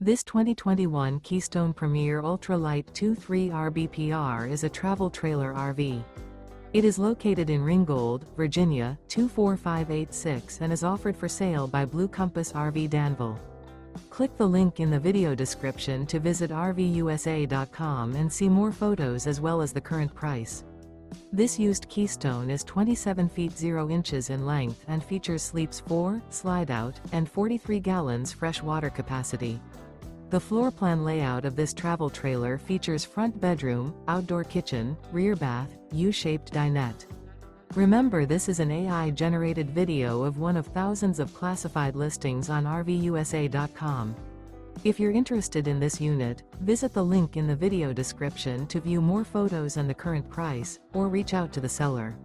This 2021 Keystone Premier Ultra Lite 2.3 RBPR is a travel trailer RV. It is located in Ringgold, Virginia, 24586 and is offered for sale by Blue Compass RV Danville. Click the link in the video description to visit RVUSA.com and see more photos as well as the current price. This used Keystone is 27 feet 0 inches in length and features sleeps 4, slide-out, and 43 gallons fresh water capacity. The floor plan layout of this travel trailer features front bedroom, outdoor kitchen, rear bath, U-shaped dinette. Remember, this is an AI-generated video of one of thousands of classified listings on RVUSA.com. If you're interested in this unit, visit the link in the video description to view more photos and the current price, or reach out to the seller.